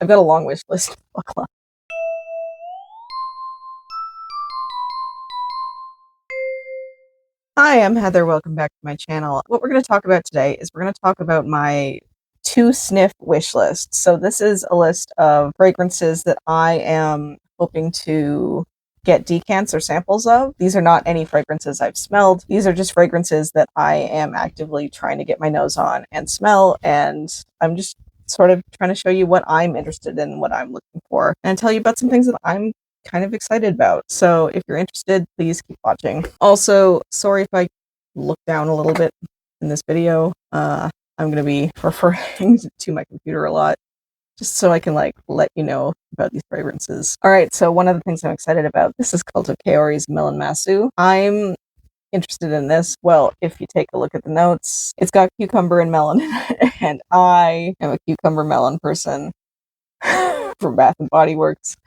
I've got a long wish list. Buckle up. Hi, I'm Heather. Welcome back to my channel. What we're going to talk about today is we're going to talk about my To-Sniff wish list. So this is a list of fragrances that I am hoping to get decants or samples of. These are not any fragrances I've smelled. These are just fragrances that I am actively trying to get my nose on and smell, and I'm just sort of trying to show you what I'm interested in, what I'm looking for, and tell you about some things that I'm kind of excited about. So if you're interested, please keep watching. Also, sorry if I look down a little bit in this video. I'm going to be referring to my computer a lot, just so I can let you know about these fragrances. All right, so one of the things I'm excited about, this is called Kaori's Melon Masu. I'm interested in this. Well, if you take a look at the notes, it's got cucumber and melon in it, and I am a cucumber melon person from Bath and Body Works.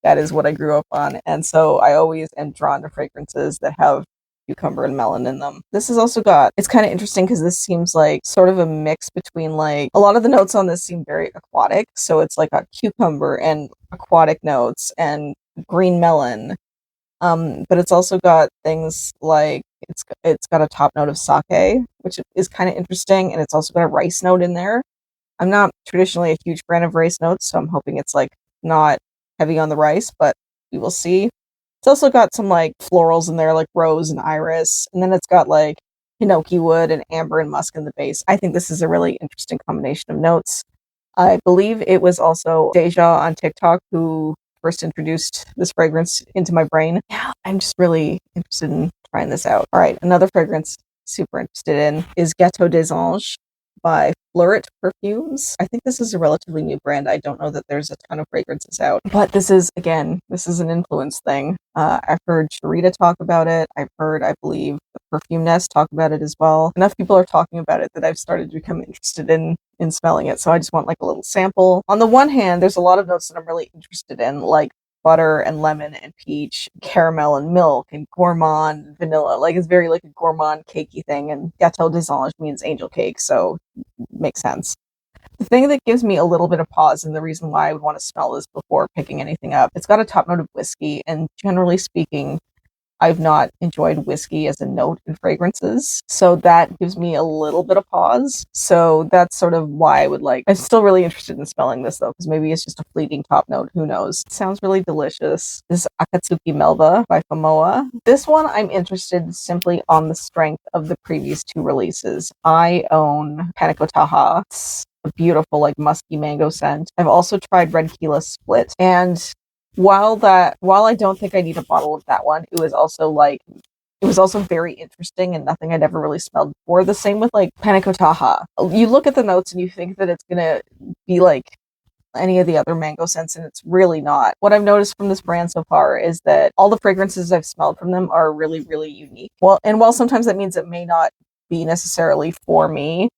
That is what I grew up on, and so I always am drawn to fragrances that have cucumber and melon in them. This has also got, it's kind of interesting because this seems like sort of a mix between, like, a lot of the notes on this seem very aquatic, so it's like a cucumber and aquatic notes and green melon, but it's also got things like it's got a top note of sake, which is kind of interesting, and it's also got a rice note in there. I'm not traditionally a huge fan of rice notes, so I'm hoping it's like not heavy on the rice, but we will see. It's also got some like florals in there, like rose and iris, and then it's got like hinoki wood and amber and musk in the base. I think this is a really interesting combination of notes. I believe it was also Deja on TikTok who first introduced this fragrance into my brain. Yeah, I'm just really interested in trying this out. All right, another fragrance super interested in is Gâteau des Anges by Fleurit Perfumes. I think this is a relatively new brand. I don't know that there's a ton of fragrances out, but this is, again, this is an influence thing. I've heard Sharita talk about it. I've heard, I believe, the Perfume Nest talk about it as well. Enough people are talking about it that I've started to become interested in smelling it, so I just want like a little sample. On the one hand, there's a lot of notes that I'm really interested in, like butter and lemon and peach, caramel and milk and gourmand and vanilla. Like, it's very like a gourmand cakey thing, and Gâteau des Anges means angel cake, so makes sense. The thing that gives me a little bit of pause, and the reason why I would want to smell this before picking anything up, it's got a top note of whiskey, and generally speaking, I've not enjoyed whiskey as a note in fragrances, so that gives me a little bit of pause. So that's sort of why I would like, I'm still really interested in smelling this though, because maybe it's just a fleeting top note, who knows. It sounds really delicious. This is Akatsuki Melba by Fomowa. This one I'm interested simply on the strength of the previous two releases. I own Panacotaha. It's a beautiful, like, musky mango scent. I've also tried Red Keela Split, and while I don't think I need a bottle of that one, it was also very interesting and nothing I'd ever really smelled before. The same with like Panacotaha. You look at the notes and you think that it's gonna be like any of the other mango scents, and it's really not. What I've noticed from this brand so far is that all the fragrances I've smelled from them are really, really unique. While sometimes that means it may not be necessarily for me,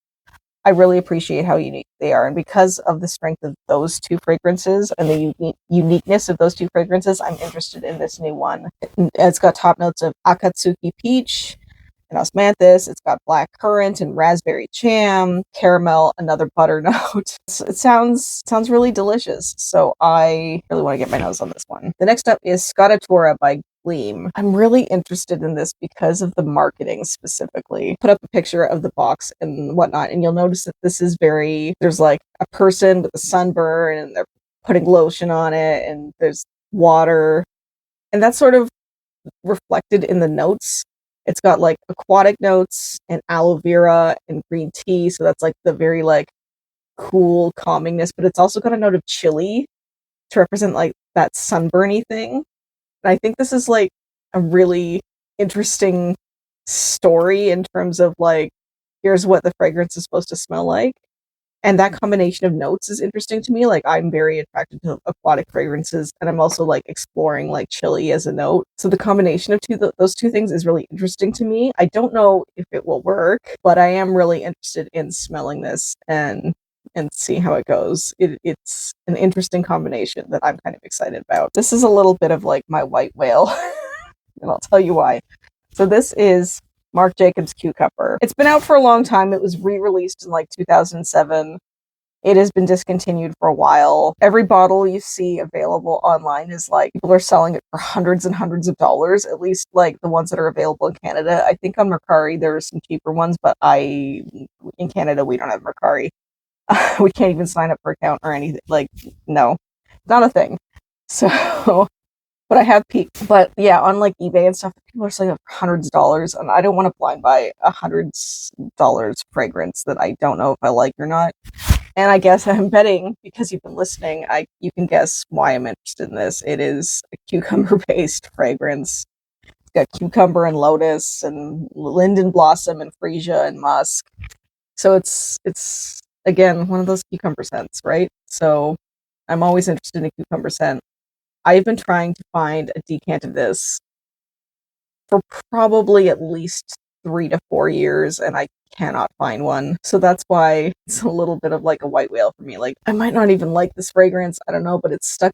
I really appreciate how unique they are. And because of the strength of those two fragrances and the uniqueness of those two fragrances, I'm interested in this new one. It's got top notes of Akatsuki peach and osmanthus. It's got black currant and raspberry jam, caramel, another butter note. It sounds really delicious. So I really want to get my nose on this one. The next up is Scottatura by Gleam. I'm really interested in this because of the marketing specifically. Put up a picture of the box and whatnot, and you'll notice that this is there's like a person with a sunburn and they're putting lotion on it, and there's water, and that's sort of reflected in the notes. It's got like aquatic notes and aloe vera and green tea, so that's like the very like cool calmingness, but it's also got a note of chili to represent like that sunburny thing. And I think this is like a really interesting story in terms of like, here's what the fragrance is supposed to smell like. And that combination of notes is interesting to me. Like, I'm very attracted to aquatic fragrances, and I'm also like exploring like chili as a note. So the combination of those two things is really interesting to me. I don't know if it will work, but I am really interested in smelling this and see how it goes. It's an interesting combination that I'm kind of excited about. This is a little bit of like my white whale, and I'll tell you why. So this is Marc Jacobs Cucumber. It's been out for a long time. It was re-released in like 2007. It has been discontinued for a while. Every bottle you see available online is like, people are selling it for hundreds and hundreds of dollars, at least like the ones that are available in Canada. I think on Mercari there are some cheaper ones, but in Canada we don't have Mercari. We can't even sign up for account or anything. Like, no, not a thing. So, but I have peeked. But yeah, on like eBay and stuff, people are selling it for hundreds of dollars, and I don't want to blind buy $100 fragrance that I don't know if I like or not. And I guess I'm betting, because you've been listening, you can guess why I'm interested in this. It is a cucumber-based fragrance. It's got cucumber and lotus and linden blossom and freesia and musk. So it's again one of those cucumber scents, right? So I'm always interested in a cucumber scent. I've been trying to find a decant of this for probably at least 3 to 4 years, and I cannot find one. So that's why it's a little bit of like a white whale for me. Like, I might not even like this fragrance, I don't know, but it's stuck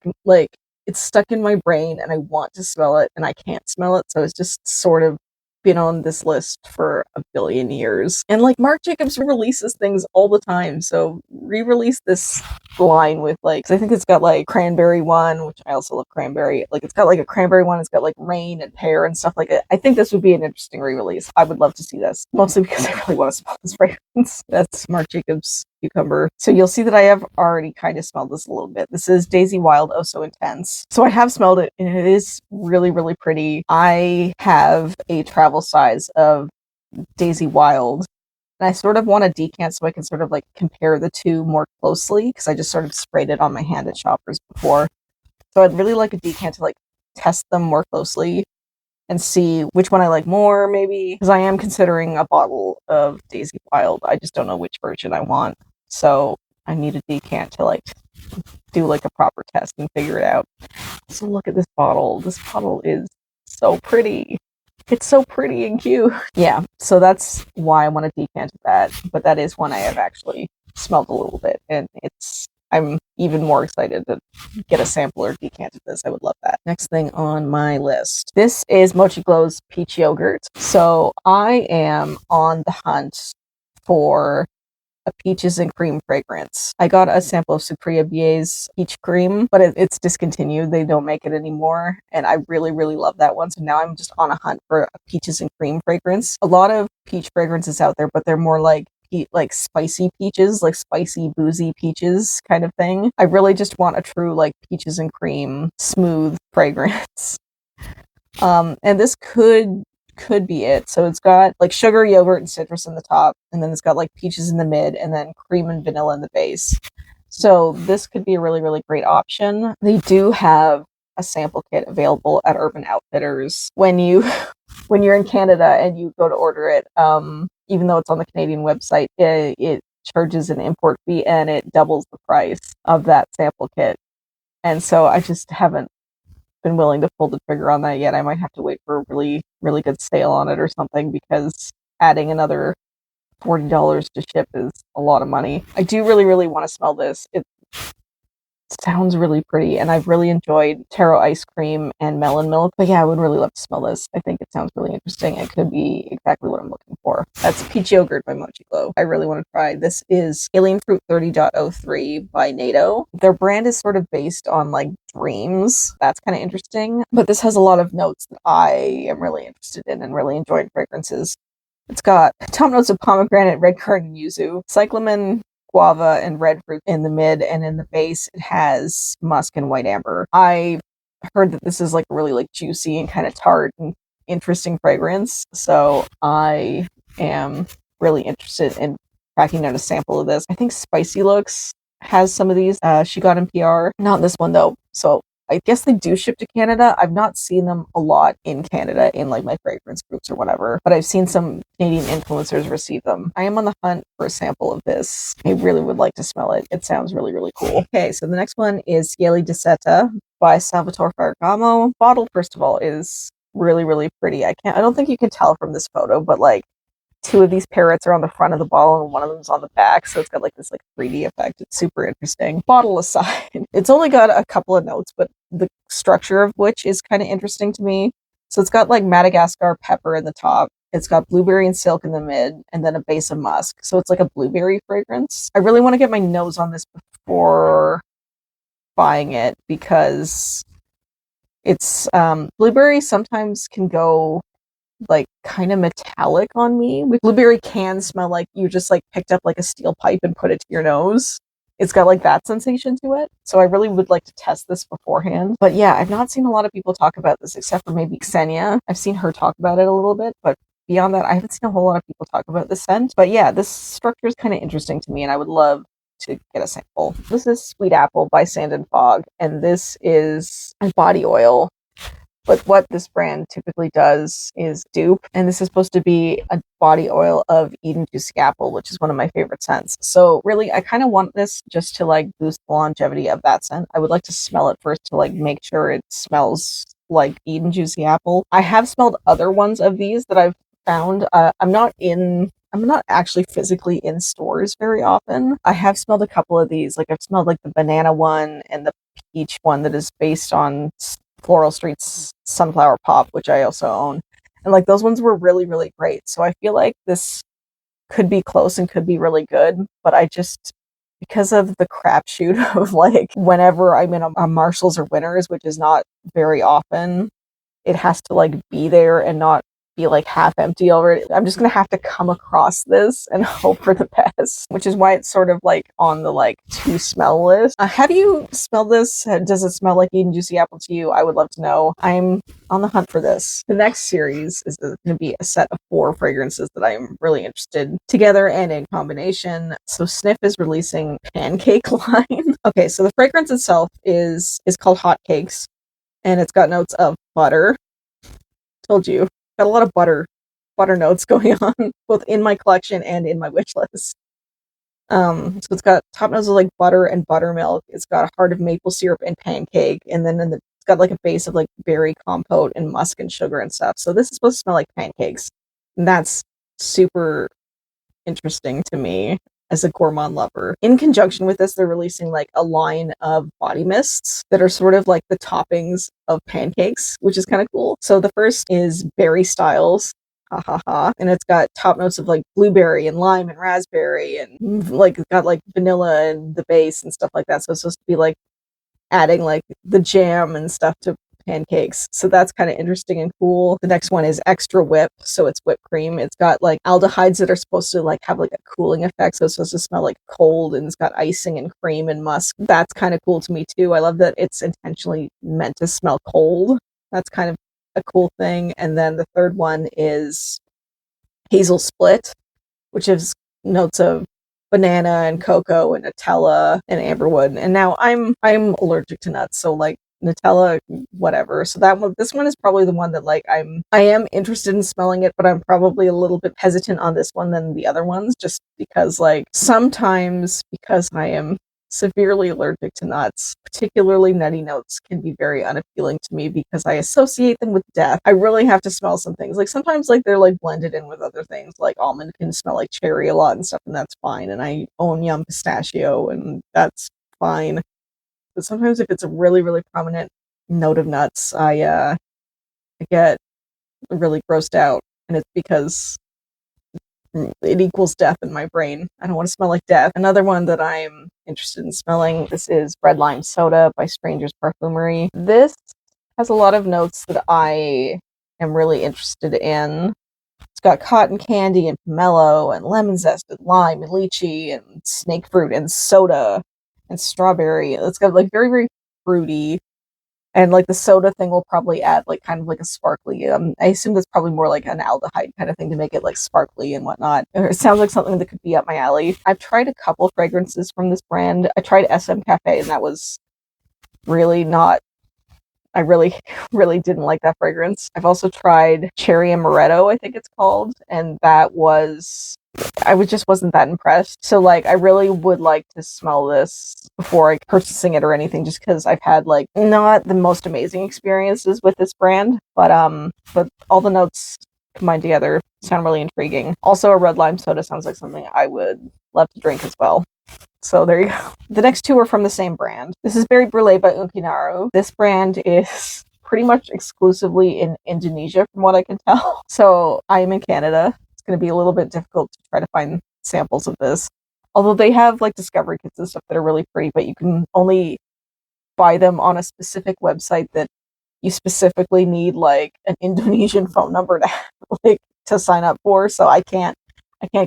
in my brain and I want to smell it and I can't smell it. So it's just sort of been on this list for a billion years. And like, Marc Jacobs releases things all the time, so re-release this line with like, 'cause I think it's got like cranberry one, which I also love cranberry. Like, it's got like a cranberry one, it's got like rain and pear and stuff like it. I think this would be an interesting re-release. I would love to see this, mostly because I really want to smell this fragrance. That's Marc Jacobs cucumber. So you'll see that I have already kind of smelled this a little bit. This is Daisy Wild Oh So Intense. So I have smelled it and it is really, really pretty. I have a travel size of Daisy Wild, and I sort of want a decant so I can sort of like compare the two more closely, because I just sort of sprayed it on my hand at Shoppers before. So I'd really like a decant to like test them more closely and see which one I like more, maybe, because I am considering a bottle of Daisy Wild. I just don't know which version I want. So I need a decant to like do like a proper test and figure it out. So look at this bottle. This bottle is so pretty. It's so pretty and cute. Yeah, so that's why I want a decant of that. But that is one I have actually smelled a little bit, and I'm even more excited to get a sample or decant of this. I would love that. Next thing on my list. This is Mochiglow's Peach Yogurt. So I am on the hunt for a peaches and cream fragrance. I got a sample of Sucria Bier's peach cream, but it's discontinued. They don't make it anymore, and I really, really love that one. So now I'm just on a hunt for a peaches and cream fragrance. A lot of peach fragrances out there, but they're more like spicy peaches, like spicy, boozy peaches kind of thing. I really just want a true like peaches and cream smooth fragrance. And this could be it. So it's got like sugar, yogurt, and citrus in the top, and then it's got like peaches in the mid, and then cream and vanilla in the base. So this could be a really, really great option. They do have a sample kit available at Urban Outfitters when you're in Canada and you go to order it. Even though it's on the Canadian website, it charges an import fee and it doubles the price of that sample kit. And so I just haven't been willing to pull the trigger on that yet. I might have to wait for a really, really good sale on it or something, because adding another $40 to ship is a lot of money. I do really, really want to smell this. It sounds really pretty, and I've really enjoyed taro ice cream and melon milk. But yeah, I would really love to smell this. I think it sounds really interesting. It could be exactly what I'm looking for. That's Peach Yogurt by Mochiglow. I really want to try. This is Alien Fruit 30.03 by Neydo. Their brand is sort of based on like dreams. That's kind of interesting. But this has a lot of notes that I am really interested in and really enjoying fragrances. It's got top notes of pomegranate, red currant, and yuzu, cyclamen, guava, and red fruit in the mid, and in the base it has musk and white amber. I heard that this is like really like juicy and kind of tart and interesting fragrance, so I am really interested in cracking down a sample of this. I think Spicy Looks has some of these. She got in PR, not this one though, so I guess they do ship to Canada. I've not seen them a lot in Canada in like my fragrance groups or whatever, but I've seen some Canadian influencers receive them. I am on the hunt for a sample of this. I really would like to smell it. It sounds really, really cool. Okay, so the next one is Cieli de Seta by Salvatore Ferragamo. Bottle, first of all, is really, really pretty. I don't think you can tell from this photo, but like two of these parrots are on the front of the bottle and one of them's on the back, so it's got like this like 3D effect. It's super interesting. Bottle aside, it's only got a couple of notes, but the structure of which is kind of interesting to me. So it's got like Madagascar pepper in the top, It's got blueberry and silk in the mid, and then a base of musk. So it's like a blueberry fragrance. I really want to get my nose on this before buying it because it's blueberry sometimes can go like kind of metallic on me. Blueberry can smell like you just like picked up like a steel pipe and put it to your nose. It's got like that sensation to it. So I really would like to test this beforehand. But yeah, I've not seen a lot of people talk about this except for maybe Xenia. I've seen her talk about it a little bit, but beyond that, I haven't seen a whole lot of people talk about this scent. But yeah, this structure is kind of interesting to me and I would love to get a sample. This is Sweet Apple by Sand and Fog, and this is a body oil. But what this brand typically does is dupe, and this is supposed to be a body oil of Eden Juicy Apple, which is one of my favorite scents. So really, I kind of want this just to like boost the longevity of that scent. I would like to smell it first to like make sure it smells like Eden Juicy Apple. I have smelled other ones of these that I've found. I'm not actually physically in stores very often. I have smelled a couple of these. Like I've smelled like the banana one and the peach one that is based on Floral Street's Sunflower Pop, which I also own. And like those ones were really, really great. So I feel like this could be close and could be really good, but I just, because of the crapshoot of like whenever I'm in a Marshalls or Winners, which is not very often, it has to like be there and not be like half empty already. I'm just gonna have to come across this and hope for the best, which is why it's sort of like on the like to smell list. Have you smelled this? Does it smell like Eden Juicy Apple to you? I would love to know. I'm on the hunt for this. The next series is going to be a set of 4 fragrances that I'm really interested together and in combination. So Snif is releasing Pancake line. Okay, so the fragrance itself is called Hot Cakes, and it's got notes of butter. Told you. Got a lot of butter notes going on, both in my collection and in my wish list. So it's got top notes of like butter and buttermilk. It's got a heart of maple syrup and pancake, and then it's got like a base of like berry compote and musk and sugar and stuff. So this is supposed to smell like pancakes, and that's super interesting to me as a gourmand lover. In conjunction with this, they're releasing like a line of body mists that are sort of like the toppings of pancakes, which is kind of cool. So the first is Berry Styles. Ha ha ha. And it's got top notes of like blueberry and lime and raspberry, and like it's got like vanilla and the base and stuff like that. So it's supposed to be like adding like the jam and stuff to pancakes. So that's kind of interesting and cool. The next one is Extra Whip. So it's whipped cream. It's got like aldehydes that are supposed to like have like a cooling effect. So it's supposed to smell like cold, and it's got icing and cream and musk. That's kind of cool to me too. I love that it's intentionally meant to smell cold. That's kind of a cool thing. And then the third one is Hazel Split, which is notes of banana and cocoa and Nutella and amberwood. And now I'm allergic to nuts, so like Nutella, whatever. So this one is probably the one that like I am interested in smelling it, but I'm probably a little bit hesitant on this one than the other ones, just because like sometimes because I am severely allergic to nuts, particularly nutty notes can be very unappealing to me because I associate them with death. I really have to smell some things. Like sometimes like they're like blended in with other things, like almond can smell like cherry a lot and stuff, and that's fine. And I own Yum Pistachio, and that's fine. But sometimes if it's a really, really prominent note of nuts, I get really grossed out, and it's because it equals death in my brain. I don't want to smell like death. Another one that I'm interested in smelling, this is Red Lime Soda by Stranger's Parfumerie. This has a lot of notes that I am really interested in. It's got cotton candy and pomelo and lemon zest and lime and lychee and snake fruit and soda and strawberry. It's got like very, very fruity. And like the soda thing will probably add like kind of like a sparkly. I assume that's probably more like an aldehyde kind of thing to make it like sparkly and whatnot. It sounds like something that could be up my alley. I've tried a couple fragrances from this brand. I tried SM Cafe, and that was really not. I really, really didn't like that fragrance. I've also tried Cherry Amaretto, I think it's called, and that was. Just wasn't that impressed. So like I really would like to smell this before like purchasing it or anything, just because I've had like not the most amazing experiences with this brand, but all the notes combined together sound really intriguing. Also, a red lime soda sounds like something I would love to drink as well. So there you go. The next two are from the same brand. This is Berry Brûlée by Unké Naru. This brand is pretty much exclusively in Indonesia from what I can tell. So I am in Canada. It's going to be a little bit difficult to try to find samples of this. Although they have like discovery kits and stuff that are really pretty, but you can only buy them on a specific website that you specifically need like an Indonesian phone number to like to sign up for. So I can't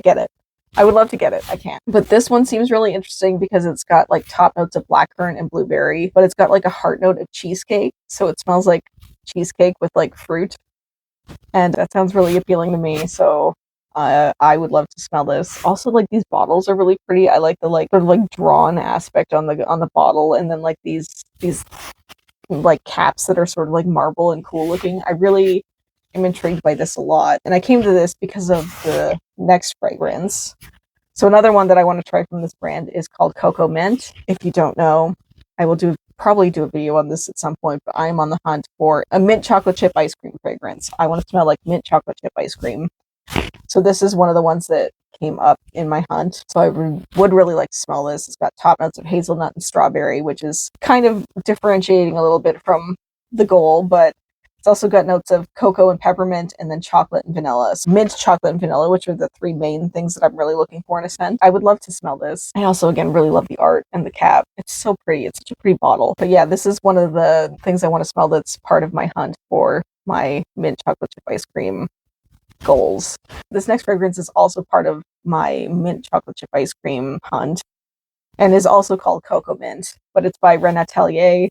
get it. I would love to get it. I can't. But this one seems really interesting because it's got like top notes of blackcurrant and blueberry, but it's got like a heart note of cheesecake. So it smells like cheesecake with like fruit. And that sounds really appealing to me. So I would love to smell this. Also, like these bottles are really pretty. I like the like sort of like drawn aspect on the bottle, and then like these like caps that are sort of like marble and cool looking. I really am intrigued by this a lot. And I came to this because of the next fragrance. So another one that I want to try from this brand is called Cocoa Mint. If you don't know, I will probably do a video on this at some point, but I'm on the hunt for a mint chocolate chip ice cream fragrance. I want to smell like mint chocolate chip ice cream. So this is one of the ones that came up in my hunt. So I would really like to smell this. It's got top notes of hazelnut and strawberry, which is kind of differentiating a little bit from the goal, but it's also got notes of cocoa and peppermint, and then chocolate and vanilla. So mint, chocolate, and vanilla, which are the three main things that I'm really looking for in a scent. I would love to smell this. I also, again, really love the art and the cap. It's so pretty. It's such a pretty bottle. But yeah, this is one of the things I want to smell that's part of my hunt for my mint chocolate chip ice cream goals. This next fragrance is also part of my mint chocolate chip ice cream hunt and is also called Cocoa Mint, but it's by Wren Atelier.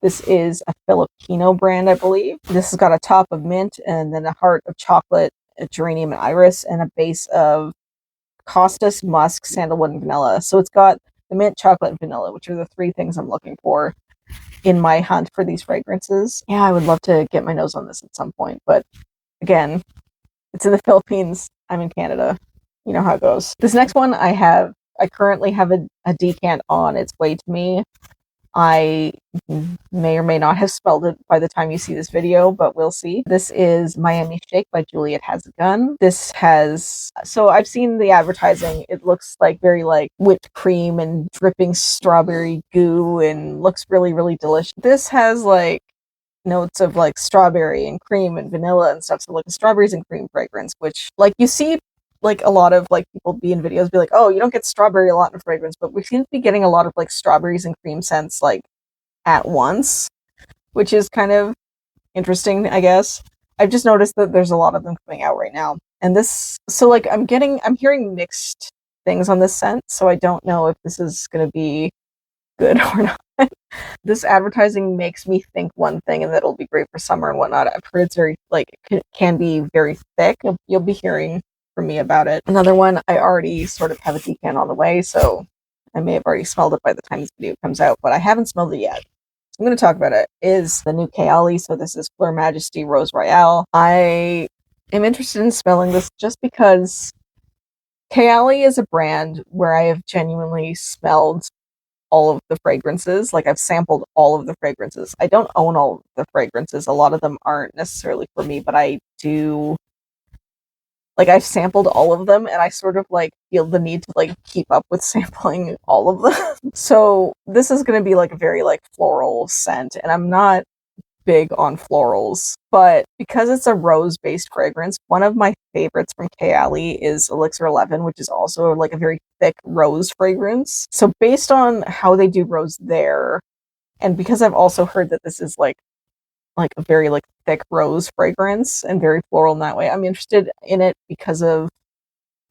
This is a Filipino brand, I believe. This has got a top of mint and then a heart of chocolate, a geranium and iris, and a base of costus, musk, sandalwood, and vanilla. So it's got the mint, chocolate, and vanilla, which are the three things I'm looking for in my hunt for these fragrances. Yeah, I would love to get my nose on this at some point, but again, it's in the Philippines. I'm in Canada. You know how it goes. This next one I currently have a decant on its way to me. I may or may not have spelled it by the time you see this video, but we'll see. This is Miami Shake by Juliette Has a Gun. So I've seen the advertising. It looks like very like whipped cream and dripping strawberry goo and looks really, really delicious. This has like notes of like strawberry and cream and vanilla and stuff. So like a strawberries and cream fragrance, which like you see like a lot of like people be in videos be like, oh, you don't get strawberry a lot in a fragrance, but we seem to be getting a lot of like strawberries and cream scents like at once, which is kind of interesting, I guess. I've just noticed that there's a lot of them coming out right now. And so like I'm hearing mixed things on this scent, so I don't know if this is going to be good or not. This advertising makes me think one thing and that it'll be great for summer and whatnot. I've heard it's very like can be very thick. You'll be hearing from me about it. Another one, I already sort of have a decant on the way, so I may have already smelled it by the time this video comes out, but I haven't smelled it yet. So I'm going to talk about it. Is the new Kayali. So this is Fleur Majesty Rose Royale. I am interested in smelling this just because Kayali is a brand where I have genuinely smelled all of the fragrances. Like I've sampled all of the fragrances. I don't own all of the fragrances. A lot of them aren't necessarily for me, but I do. Like I've sampled all of them and I sort of like feel the need to like keep up with sampling all of them. So this is going to be like a very like floral scent, and I'm not big on florals, but because it's a rose based fragrance, one of my favorites from Kayali is Elixir 11, which is also like a very thick rose fragrance. So based on how they do rose there, and because I've also heard that this is like a very like thick rose fragrance and very floral in that way, I'm interested in it because of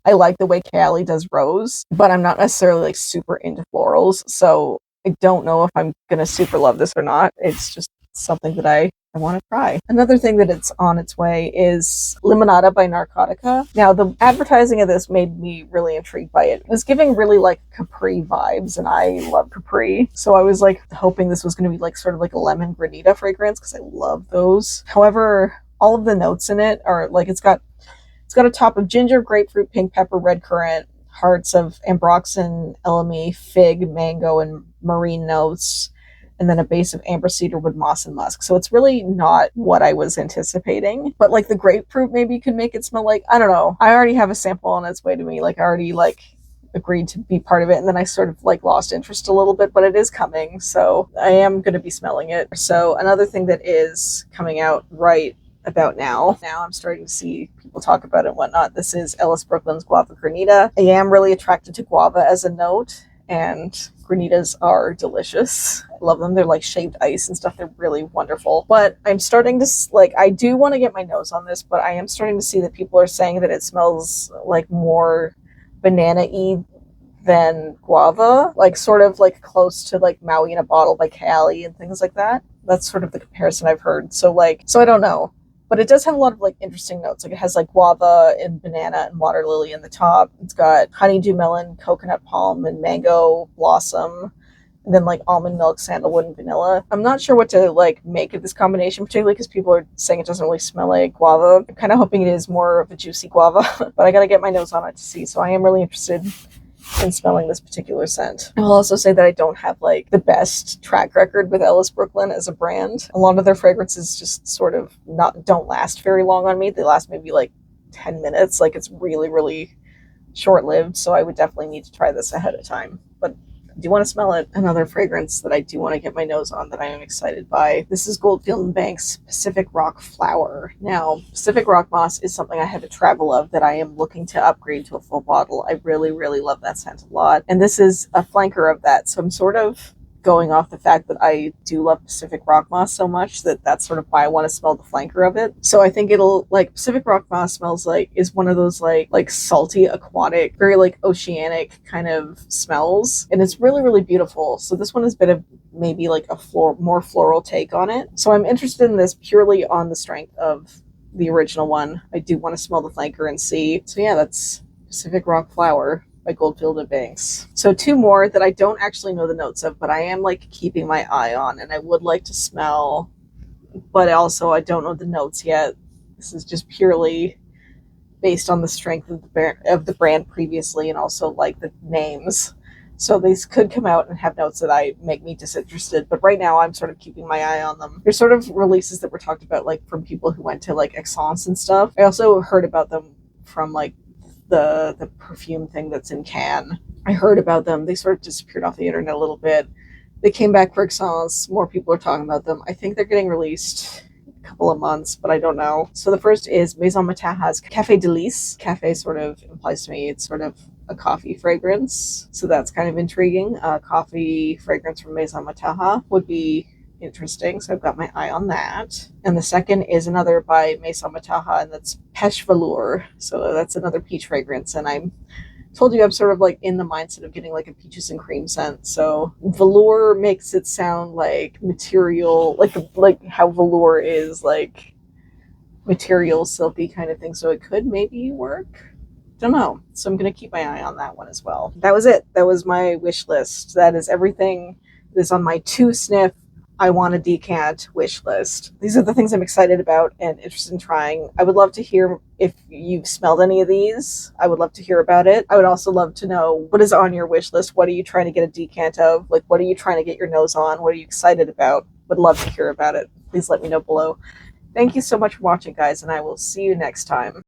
I like the way Kayali does rose, but I'm not necessarily like super into florals, so I don't know if I'm gonna super love this or not. It's just something that I want to try. Another thing that it's on its way is Limonada by Narcotica. Now, the advertising of this made me really intrigued by it. It was giving really like Capri vibes, and I love Capri. So I was like hoping this was going to be like sort of like a lemon granita fragrance because I love those. However, all of the notes in it are like it's got a top of ginger, grapefruit, pink pepper, red currant, hearts of ambroxan, elemi, fig, mango, and marine notes, and then a base of amber, cedarwood, moss, and musk. So it's really not what I was anticipating. But like the grapefruit maybe could make it smell like, I don't know. I already have a sample on its way to me. Like I already like agreed to be part of it, and then I sort of like lost interest a little bit, but it is coming, so I am going to be smelling it. So another thing that is coming out right about now I'm starting to see people talk about it and whatnot. This is Ellis Brooklyn's Guava Granita. I am really attracted to guava as a note, and granitas are delicious. I love them. They're like shaved ice and stuff. They're really wonderful. But I'm starting to like, I do want to get my nose on this, but I am starting to see that people are saying that it smells like more banana-y than guava, like sort of like close to like Maui in a Bottle by Kayali and things like that. That's sort of the comparison I've heard. So I don't know. But it does have a lot of like interesting notes. Like it has like guava and banana and water lily in the top. It's got honeydew melon, coconut palm, and mango blossom. And then like almond milk, sandalwood, and vanilla. I'm not sure what to like make of this combination, particularly because people are saying it doesn't really smell like guava. I'm kind of hoping it is more of a juicy guava, but I gotta get my nose on it to see. So I am really interested in smelling this particular scent. I'll also say that I don't have like the best track record with Ellis Brooklyn as a brand. A lot of their fragrances just sort of don't last very long on me. They last maybe like 10 minutes. Like it's really, really short-lived. So I would definitely need to try this ahead of time. But I do want to smell it. Another fragrance that I do want to get my nose on that I am excited by. This is Goldfield & Bank's Pacific Rock Flower. Now, Pacific Rock Moss is something I have a travel of that I am looking to upgrade to a full bottle. I really, really love that scent a lot. And this is a flanker of that. So I'm sort of going off the fact that I do love Pacific Rock Moss so much that that's sort of why I want to smell the flanker of it. So I think it'll like Pacific Rock Moss smells like is one of those like salty, aquatic, very like oceanic kind of smells, and it's really, really beautiful. So this one is a bit of maybe like a more floral take on it. So I'm interested in this purely on the strength of the original one. I do want to smell the flanker and see. So yeah, that's Pacific Rock Flower by Goldfield & Banks. So two more that I don't actually know the notes of, but I am like keeping my eye on, and I would like to smell, but also I don't know the notes yet. This is just purely based on the strength of the brand previously, and also like the names. So these could come out and have notes that make me disinterested, but right now I'm sort of keeping my eye on them. There's sort of releases that were talked about like from people who went to like Aix-en-Provence and stuff. I also heard about them from like the perfume thing that's in Cannes. I heard about them. They sort of disappeared off the internet a little bit. They came back for Aix-en-Provence. More people are talking about them. I think they're getting released in a couple of months, but I don't know. So the first is Maison Mataha's Café Délice. Cafe sort of implies to me it's sort of a coffee fragrance. So that's kind of intriguing. A coffee fragrance from Maison Mataha would be interesting, so I've got my eye on that. And the second is another by Maison Mataha, and that's Pêche Velour. So that's another peach fragrance, and I'm told you I'm sort of like in the mindset of getting like a peaches and cream scent. So velour makes it sound like material, like how velour is like material, silky kind of thing. So it could maybe work. Don't know. So I'm going to keep my eye on that one as well. That was it. That was my wish list. That is everything that is on my To-Sniff I want a decant wish list. These are the things I'm excited about and interested in trying. I would love to hear if you've smelled any of these. I would love to hear about it. I would also love to know what is on your wish list. What are you trying to get a decant of? Like, what are you trying to get your nose on? What are you excited about? Would love to hear about it. Please let me know below. Thank you so much for watching, guys, and I will see you next time.